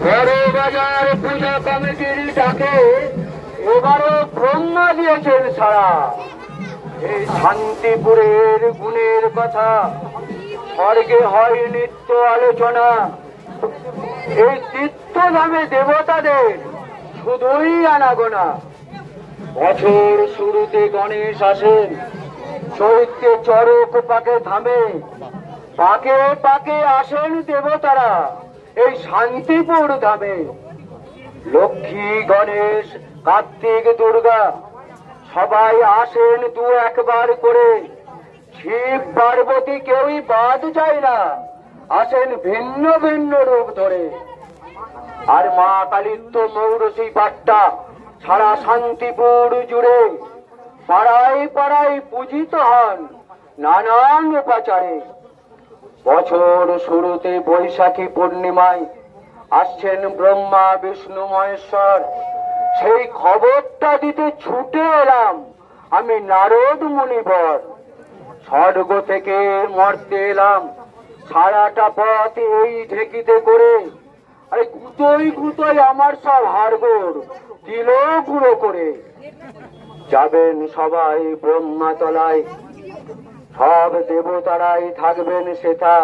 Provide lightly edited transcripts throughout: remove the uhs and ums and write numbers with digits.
বড় বাজার পূজা কমিটির ডাকে এবারও ব্রহ্মা দিয়েছেন সারা। এই শান্তিপুরের গুণের কথা স্বর্গে হয় নিত্য আলোচনা। এই তীর্থধামে দেবতাদের শুধুই আনাগোনা। বছর শুরুতে গণেশ আসেন, চৈত্রে চরক পাকে ধামে, পাকে পাকে আসেন দেবতারা এই শান্তিপুর ধামে। লক্ষ্মী, গণেশ, কার্তিক, দুর্গা সবাই আসেন দু একবার করে। শিব পার্বতী কেউই বাদ যায় না, আসেন ভিন্ন ভিন্ন রূপ ধরে। আর মা কালীর তো মৌরসী পাট্টা সারা শান্তিপুর জুড়ে। পাড়ায় পাড়ায় পূজিত হন নানান উপাচারে। বছর শুরুতে বৈশাখী পূর্ণিমায় আসছেন ব্রহ্মা, বিষ্ণু, মহেশ্বর। সেই খবরটা দিতে ছুটে এলাম আমি নারদ মুনিবর। স্বর্গ থেকে মর্তে এলাম সারাটা পথ এই ঢেকিতে করে। আরে গুতোই গুতোই আমার সব হাড়গোড় দিল গুঁড়ো করে। যাবেন সবাই ব্রহ্মাতলায়, সব দেবতারাই থাকবেন সেথা।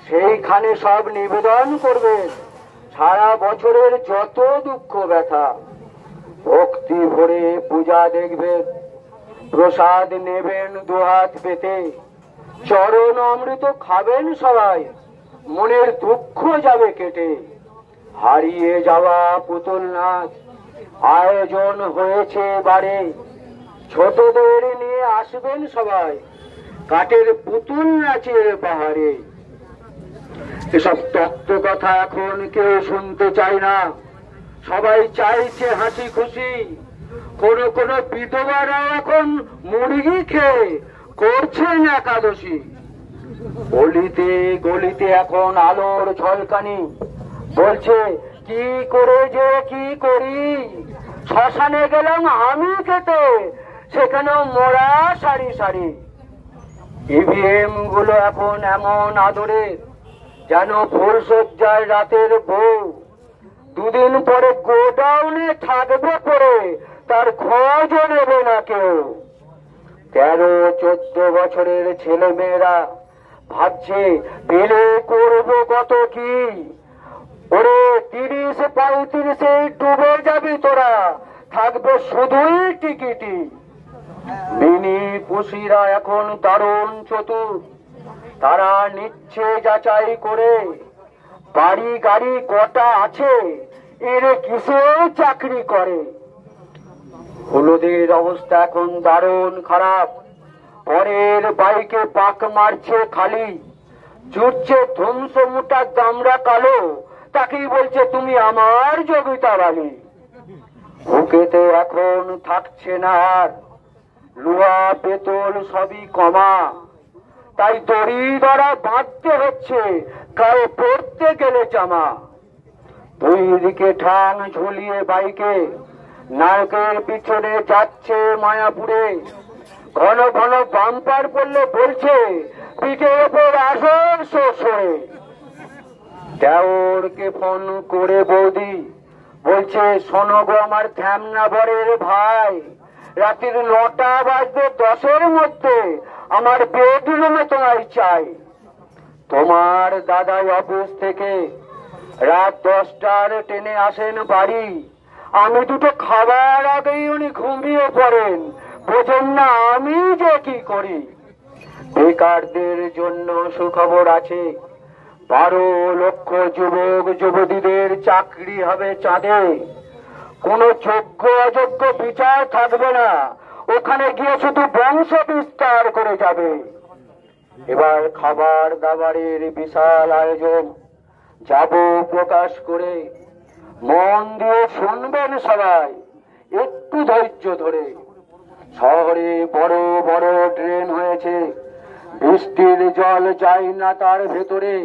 সেইখানে সব নিবেদন করবেন সারা বছরের যত দুঃখ ব্যথা। ভক্তি ভরে পূজা দেখবেন, প্রসাদ নেবেন দুহাত পেতে। চরণ অমৃত খাবেন সবাই, মনের দুঃখ যাবে কেটে। হারিয়ে যাওয়া পুতুল নাচ আয়োজন হয়েছে বারে। ছোটদের নিয়ে আসবেন সবাই কাঠের পুতুল নাচের পাহাড়ে। এসব তত্ত্ব কথা এখন কেউ শুনতে চায় না, সবাই চাইছে হাসি খুশি। কোন কোন বিধবারা এখন মুরগি খেয়ে করছেন একাদশী। গলিতে গলিতে এখন আলোর ঝলকানি, বলছে কি করে যে কি করি। শ্মশানে গেলাম আমি খেতে, সেখানেও মোড়া সারি সারি। ইভিএম গুলো এখন এমন আদরে যেন ফুলসজ্জায় রাতের বউ। দুদিন পরে গোডাউনে থাকবে পরে, তার খোঁজও নেবে না কেউ। 13-14 বছরের ছেলে মেয়েরা ভাবছে পেলে করবো কত কি। ওরে 30-35 ডুবে যাবি তোরা, থাকবে শুধুই টিকিটি। বিনি পুষিরা এখন দারুণ চতুর, তারা নিচ্ছে যাচাই করে। বাড়ি গাড়ি কটা আছে, এরে কিসে চাকরি করে। হলুদের অবস্থা এখন দারুণ খারাপ, পরের বাইকে পাক মারছে খালি। জুটছে ধ্বংস মোটা দামরা কালো, তাকেই বলছে তুমি আমার যোগিতা বালি। বুকেতে এখন থাকছে না আর, লোহা পেতল সবই কমা। তাই দড়ি ধরা বাঁধতে হচ্ছে গায়ে পড়তে গেলে জামা। দুই দিকে ঠাং ঝুলিয়ে বাইকে নায়কের পিছনে যাচ্ছে মায়াপুরে। ঘন ঘন বাম্পার পড়লে বলছে পিঠের ওপর আসর সরে। দেওরকে ফোন করে বৌদি বলছে শোনো গো আমার ধ্যামনা বরের ভাই, রাত্রির 9টা বাজবে 10-এর মধ্যে আমার বেডরুমে তোমায় চাই। তোমার দাদাই অফিস থেকে রাত 10টার ট্রেনে আসেন বাড়ি। আমি দুটো খাবার আগেই উনি ঘুমিয়ে পড়েন, বোঝেন না আমি যে কি করি। বেকারদের জন্য সুখবর আছে, 12 লক্ষ যুবক যুবতীদের চাকরি হবে চাঁদে। কোন যোগ্য অযোগ্য বিচার থাকবে না, ওখানে গিয়ে শুধু বংশ বিস্তার করে যাবে। এবার খাবার দাবারের বিশাল আয়োজন, যাব প্রকাশ করে। মন দিয়ে শুনবেন সবাই একটু ধৈর্য ধরে। শহরে বড় বড় ড্রেন হয়েছে, বৃষ্টির জল যায় না তার ভেতরে।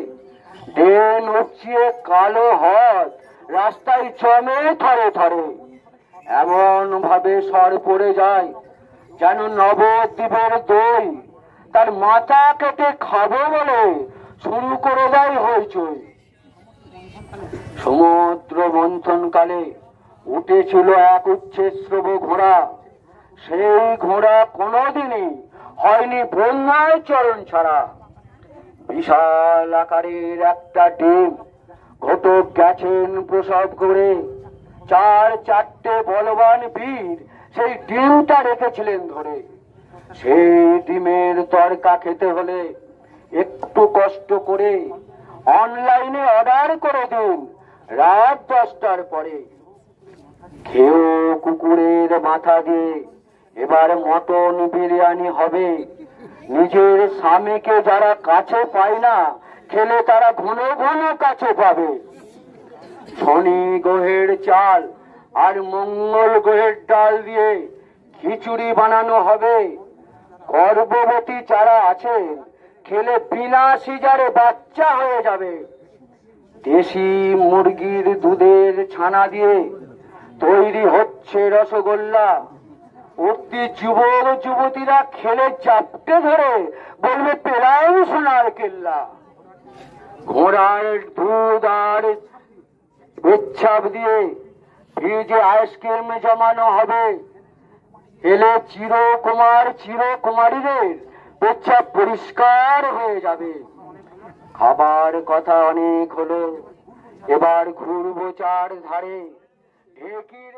ড্রেন উপচিয়ে কালো হদ রাস্তায় জমে থরে থরে। এমন ভাবে সর পড়ে যায় যেন নবদ্বীপের দই। তার মাথা কেটে খাবো বলে শুরু করে দেয় হইচই। সমুদ্র মন্থনকালে উঠেছিল এক উচ্ছেশ্রব ঘোড়া। সেই ঘোড়া কোনোদিনই হয়নি বন্যায় চরণ ছাড়া। বিশাল আকারের একটা ডিম ঘটক গেছেন প্রসব করে। চারটে বলবান বীর সেই ডিমটা রেখেছিলেন ধরে। সেই ডিমের তরকা খেতে হলে একটু কষ্ট করে অনলাইনে অর্ডার করে দিন রাত 10টার পরে। খেয়েও কুকুরের মাথা দিয়ে এবার মটন বিরিয়ানি হবে। নিজের স্বামীকে যারা কাছে পায় না, খেলে তারা ঘন ঘন কাছে পাবে। শনি গ্রহের চাল আর মঙ্গল গ্রহের ডাল দিয়ে খিচুড়ি বানানো হবে। গর্ভবতী যারা আছে খেলে বিনা সিজারে বাচ্চা হয়ে যাবে। দেশি মুরগির দুধের ছানা দিয়ে তৈরি হচ্ছে রসগোল্লা। অতি যুবক যুবতীরা খেলে চাপটে ধরে বলবে পেলাম সোনার কেল্লা। ঘোড়ার দুধ আর পেচ্ছাপ দিয়ে ফ্রিজে আইসক্রিম জমানো হবে। এলে চিরকুমারীদের পেচ্ছাপ পরিষ্কার হয়ে যাবে। খাবার কথা অনেক হলো, এবার ঘুরবো চার ধারে। ঢেকির